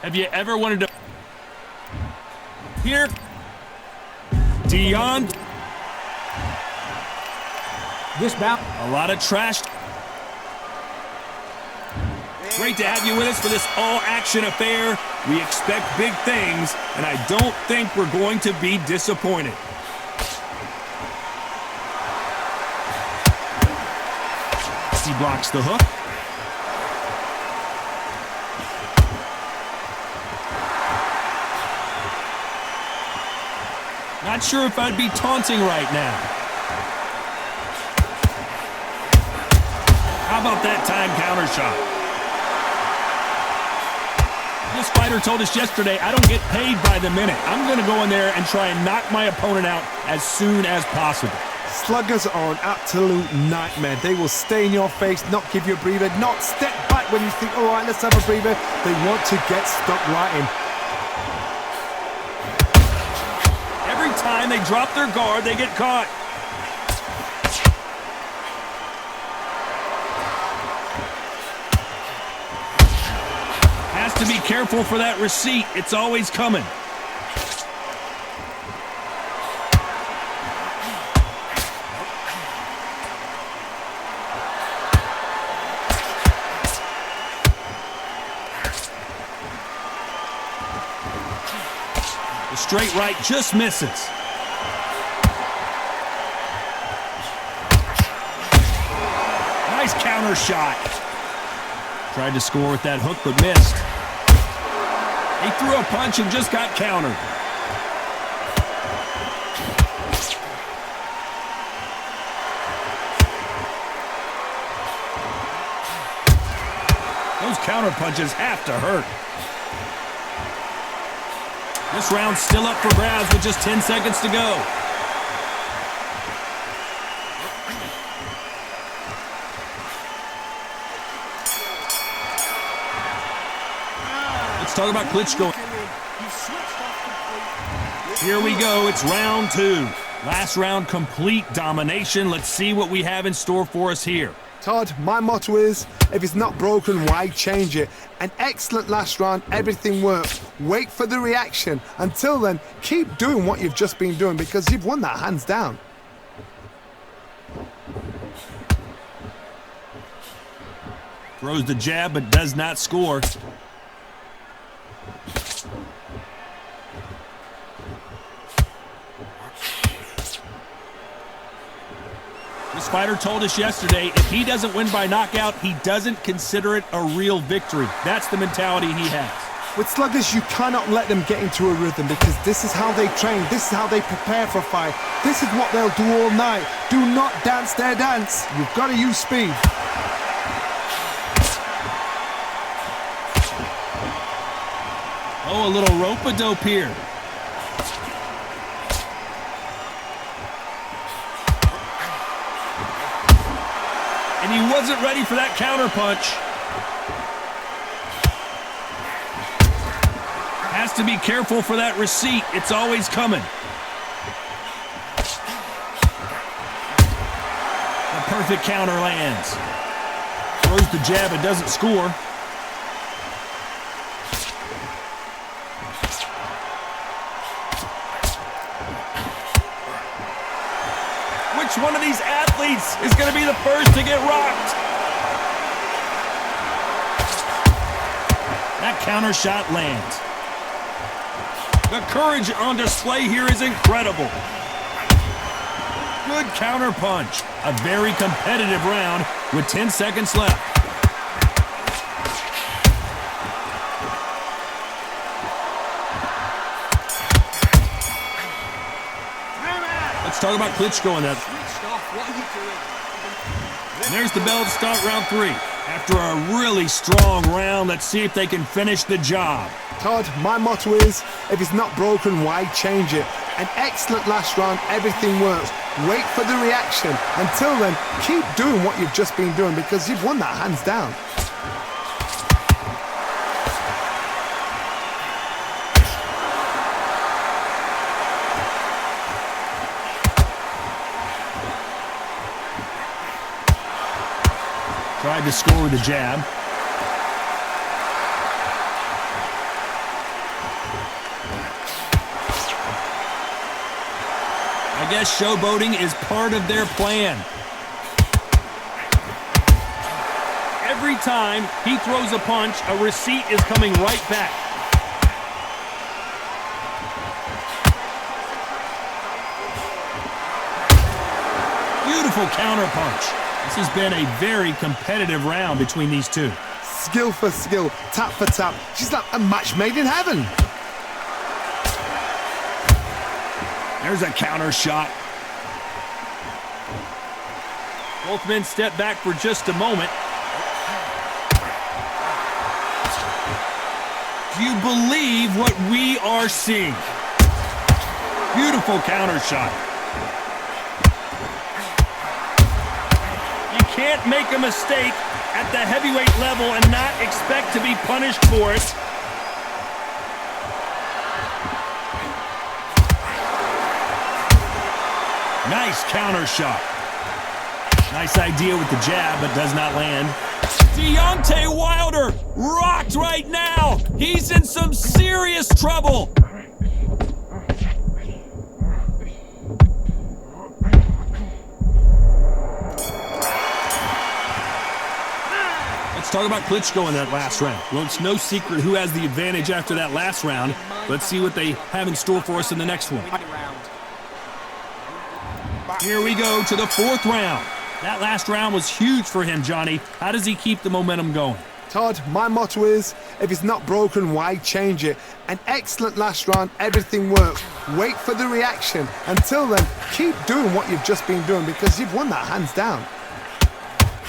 Have you ever wanted to... Here. Dion. This bout. A lot of trash. Great to have you with us for this all-action affair. We expect big things, and I don't think we're going to be disappointed. He blocks the hook. Not sure if I'd be taunting right now. How about that time counter shot? This fighter told us yesterday, I don't get paid by the minute. I'm going to go in there and try and knock my opponent out as soon as possible. Sluggers are an absolute nightmare. They will stay in your face, not give you a breather, not step back when you think, all right, let's have a breather. They want to get stuck right in. Every time they drop their guard, they get caught. Has to be careful for that receipt. It's always coming. The straight right just misses. Nice counter shot. Tried to score with that hook, but missed. He threw a punch and just got countered. Those counter punches have to hurt. This round's still up for grabs with just 10 seconds to go. Let's talk about Klitschko. Here we go. It's round 2. Last round, complete domination. Let's see what we have in store for us here. Todd, my motto is, if it's not broken, why change it? An excellent last round, everything worked. Wait for the reaction. Until then, keep doing what you've just been doing because you've won that hands down. Throws the jab but does not score. This fighter told us yesterday, if he doesn't win by knockout, he doesn't consider it a real victory. That's the mentality he has. With sluggers, you cannot let them get into a rhythm because this is how they train, this is how they prepare for a fight. This is what they'll do all night. Do not dance their dance. You've got to use speed. Oh, a little rope-a-dope here. And he wasn't ready for that counter punch. Has to be careful for that receipt. It's always coming. The perfect counter lands. Throws the jab and doesn't score. Which one of these athletes is going to be the first to get rocked? That counter shot lands. The courage on display here is incredible. Good counter punch. A very competitive round with 10 seconds left. Let's talk about Klitschko in that. And there's the bell to start round 3. After a really strong round, let's see if they can finish the job. Todd, my motto is, if it's not broken, why change it? An excellent last round, everything works. Wait for the reaction. Until then, keep doing what you've just been doing because you've won that hands down. Tried to score with a jab. guess showboating is part of their plan. Every time he throws a punch, a receipt is coming right back. Beautiful counter punch. This has been a very competitive round between these two. Skill for skill, tap for tap. She's like a match made in heaven. There's a counter shot. Both men step back for just a moment. Do you believe what we are seeing? Beautiful counter shot. You can't make a mistake at the heavyweight level and not expect to be punished for it. Nice counter shot. Nice idea with the jab, but does not land. Deontay Wilder rocked right now. He's in some serious trouble. Let's talk about Klitschko in that last round. Well, it's no secret who has the advantage after that last round. Let's see what they have in store for us in the next one. Here we go to the fourth round. That last round was huge for him, Johnny. How does he keep the momentum going? Todd, my motto is, if it's not broken, why change it? An excellent last round, everything works. Wait for the reaction. Until then, keep doing what you've just been doing because you've won that hands down.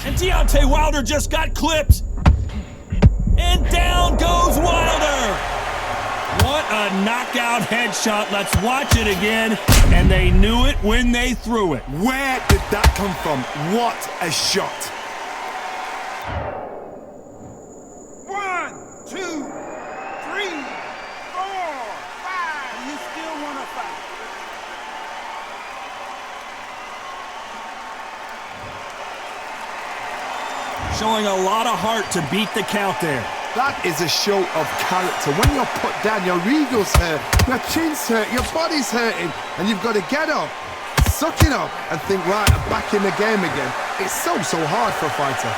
And Deontay Wilder just got clipped. And down goes Wilder. What a knockout headshot. Let's watch it again. And they knew it when they threw it. Where did that come from? What a shot. 1, 2, 3, 4, 5. You still want to fight? Showing a lot of heart to beat the count there. That is a show of character. When you're put down, your ego's hurt, your chin's hurt, your body's hurting, and you've got to get up, suck it up, and think, right, I'm back in the game again. It's so hard for a fighter.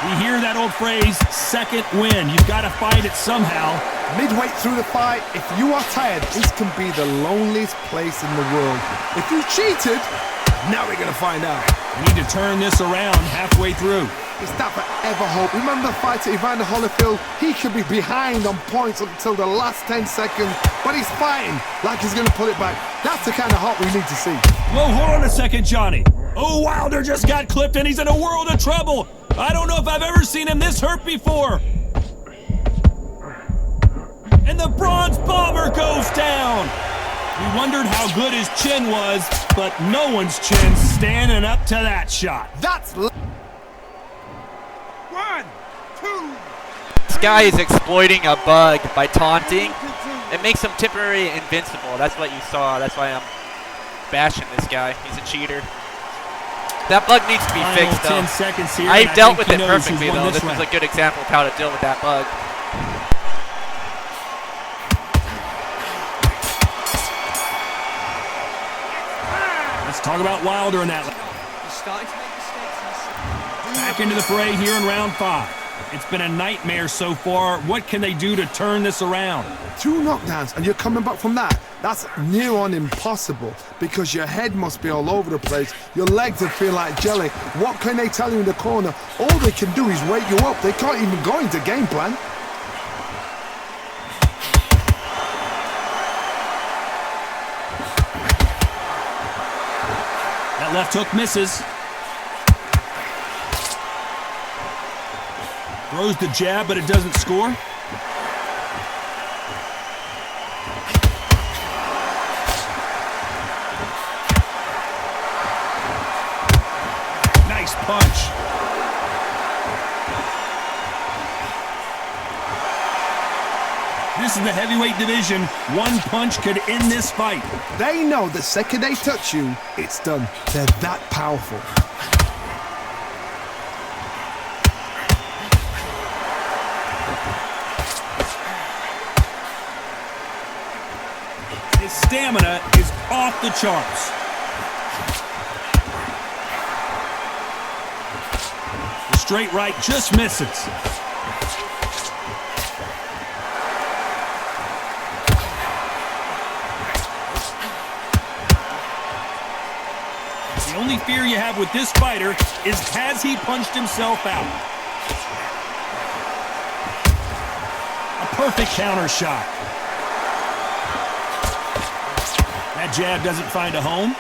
We hear that old phrase, second win. You've got to fight it somehow. Midway through the fight, if you are tired, this can be the loneliest place in the world. If you cheated, now we're going to find out. We need to turn this around halfway through. It's that forever hope. Remember the fighter Evander Holyfield? He could be behind on points until the last 10 seconds, but he's fighting like he's going to pull it back. That's the kind of hope we need to see. Whoa, hold on a second, Johnny. Oh, Wilder just got clipped and he's in a world of trouble. I don't know if I've ever seen him this hurt before. And the bronze bomber goes down. We wondered how good his chin was, but no one's chin standing up to that shot. That's 1, 2. This guy is exploiting a bug by taunting. It makes him temporarily invincible. That's what you saw. That's why I'm bashing this guy. He's a cheater. That bug needs to be Final fixed, 10 though. seconds here, I and dealt think with he it knows perfectly, who's won though. This was round. a good example of how to deal with that bug. Let's talk about Wilder in that. Back into the fray here in round 5. It's been a nightmare so far. What can they do to turn this around? 2 knockdowns and you're coming back from that. That's near on impossible because your head must be all over the place. Your legs will feel like jelly. What can they tell you in the corner? All they can do is wake you up. They can't even go into game plan. That left hook misses. Throws the jab, but it doesn't score. Nice punch. This is the heavyweight division. One punch could end this fight. They know the second they touch you, it's done. They're that powerful. stamina is off the charts. The straight right just misses. The only fear you have with this fighter is, has he punched himself out? A perfect counter shot. That jab doesn't find a home.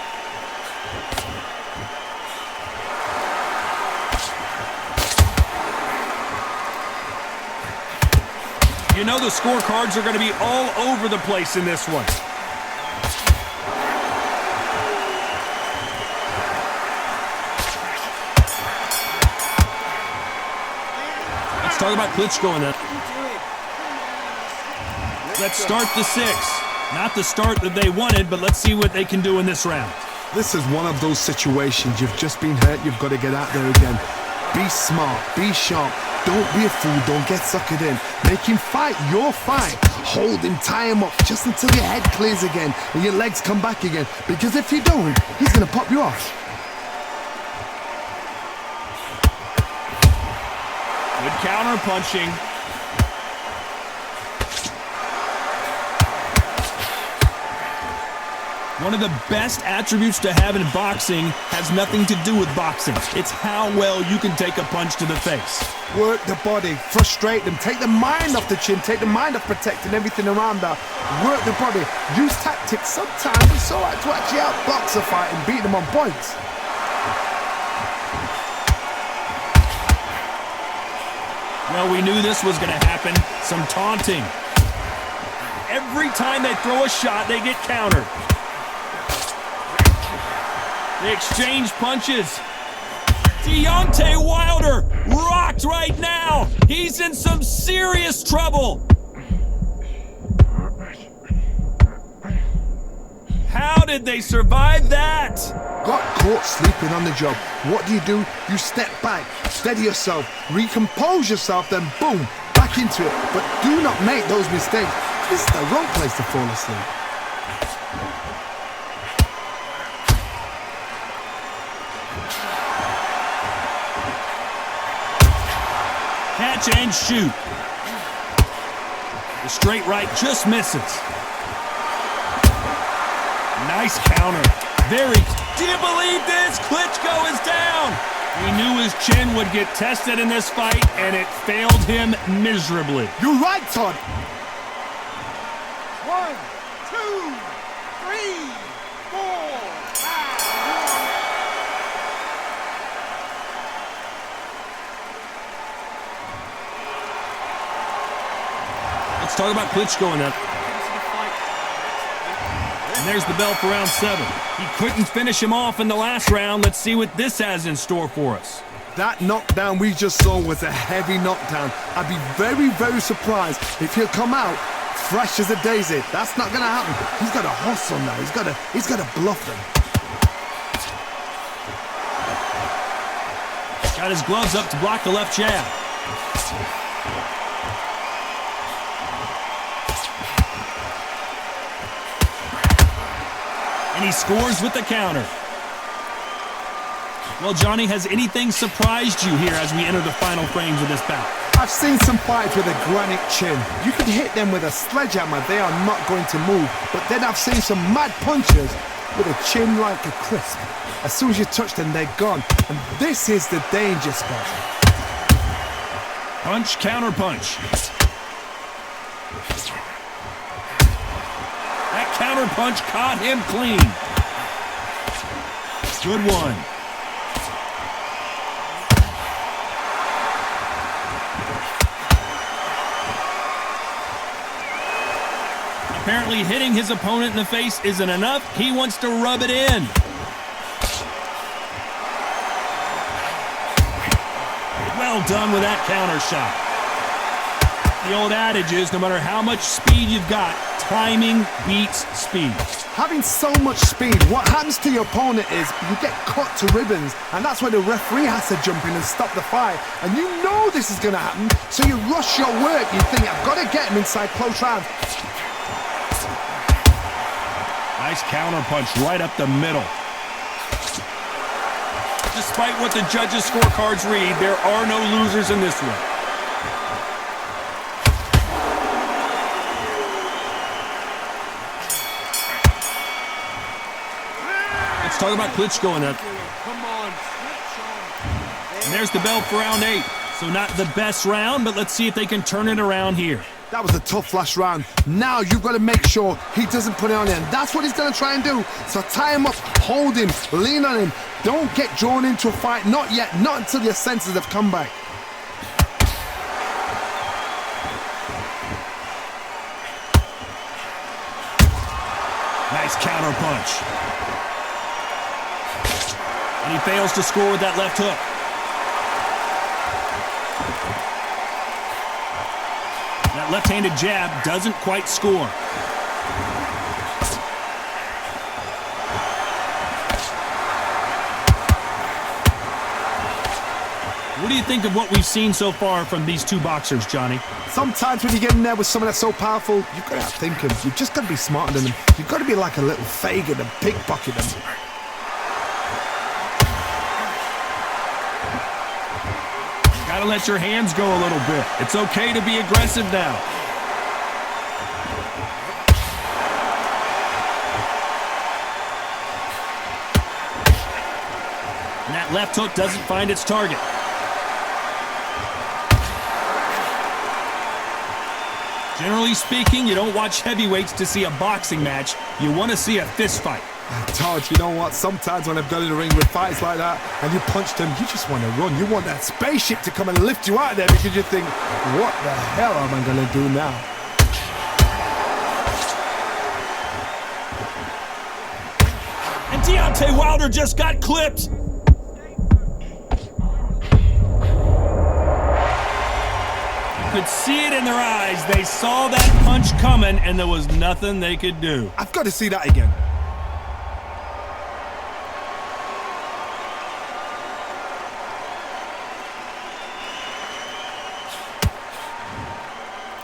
You know the scorecards are going to be all over the place in this one. Let's talk about Klitschko in that. Let's start the 6. Not the start that they wanted, but let's see what they can do in this round. This is one of those situations. You've just been hurt. You've got to get out there again. Be smart. Be sharp. Don't be a fool. Don't get suckered in. Make him fight your fight. Hold him. Tie him up just until your head clears again and your legs come back again. Because if you don't, he's going to pop you off. Good counter punching. One of the best attributes to have in boxing has nothing to do with boxing. It's how well you can take a punch to the face. Work the body, frustrate them, take the mind off the chin, take the mind off protecting everything around that. Work the body, use tactics. Sometimes it's alright to actually outbox a fight and beat them on points. Well, we knew this was going to happen. Some taunting. Every time they throw a shot, they get countered. They exchange punches. Deontay Wilder rocked right now. He's in some serious trouble. How did they survive that? Got caught sleeping on the job. What do? You step back, steady yourself, recompose yourself, then boom, back into it. But do not make those mistakes. This is the wrong place to fall asleep. Catch and shoot. The straight right just misses. Nice counter. Do you believe this? Klitschko is down. He knew his chin would get tested in this fight, and it failed him miserably. You're right, Todd. 1, 2, 3, 4, 5. Let's talk about Klitschko in that. And there's the bell for round 7. He couldn't finish him off in the last round. Let's see what this has in store for us. That knockdown we just saw was a heavy knockdown. I'd be very, very surprised if he'll come out fresh as a daisy. That's not going to happen. He's got a hustle now. He's got to bluff them. Got his gloves up to block the left jab. And he scores with the counter. Well, Johnny, has anything surprised you here as we enter the final frames of this bout? I've seen some fights with a granite chin. You can hit them with a sledgehammer, they are not going to move. But then I've seen some mad punchers with a chin like a crisp. As soon as you touch them, they're gone. And this is the danger spot. Punch, counter punch. That counter punch caught him clean. Good one. Apparently hitting his opponent in the face isn't enough. He wants to rub it in. Well done with that counter shot. The old adage is no matter how much speed you've got, timing beats speed. Having so much speed, what happens to your opponent is you get cut to ribbons, and that's where the referee has to jump in and stop the fight. And you know this is going to happen, so you rush your work. You think, I've got to get him inside close rounds. Nice counter punch right up the middle. Despite what the judges' scorecards read, there are no losers in this one. Let's talk about Klitschko in that. And there's the bell for round 8. So not the best round, but let's see if they can turn it around here. That was a tough last round. Now you've got to make sure he doesn't put it on him. That's what he's going to try and do. So tie him up, hold him, lean on him. Don't get drawn into a fight. Not yet. Not until your senses have come back. Nice counter punch. And he fails to score with that left hook. That left-handed jab doesn't quite score. What do you think of what we've seen so far from these two boxers, Johnny? Sometimes when you get in there with someone that's so powerful, you've got to outthink him. You've just got to be smarter than him. You've got to be like a little Fagin and pickpocket him. Gotta let your hands go a little bit. It's okay to be aggressive now. And that left hook doesn't find its target. Generally speaking, you don't watch heavyweights to see a boxing match. You want to see a fist fight. Todd, you know what? Sometimes when I've done in the ring with fights like that and you punched him, you just want to run. You want that spaceship to come and lift you out of there because you think, what the hell am I going to do now? And Deontay Wilder just got clipped. You could see it in their eyes. They saw that punch coming and there was nothing they could do. I've got to see that again.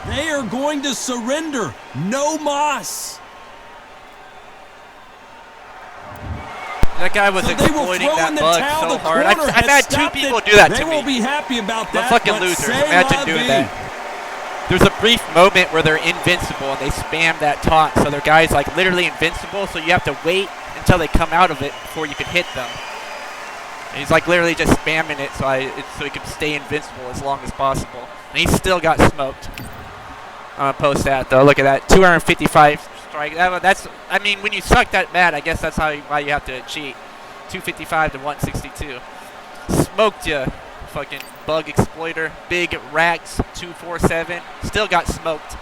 They are going to surrender. No mas. That guy was exploiting that bug so hard. I've had two people do that to me. They won't be happy about that. I'm fucking losers. Imagine doing that. There's a brief moment where they're invincible and they spam that taunt, so their guy's like literally invincible, so you have to wait until they come out of it before you can hit them. And he's like literally just spamming it so he can stay invincible as long as possible. And he still got smoked. I'm gonna post that though. Look at that, 255 strike. That's, I mean, when you suck that bad, I guess that's why you have to cheat. 255 to 162. Smoked you, fucking bug exploiter. Big Rax 247. Still got smoked.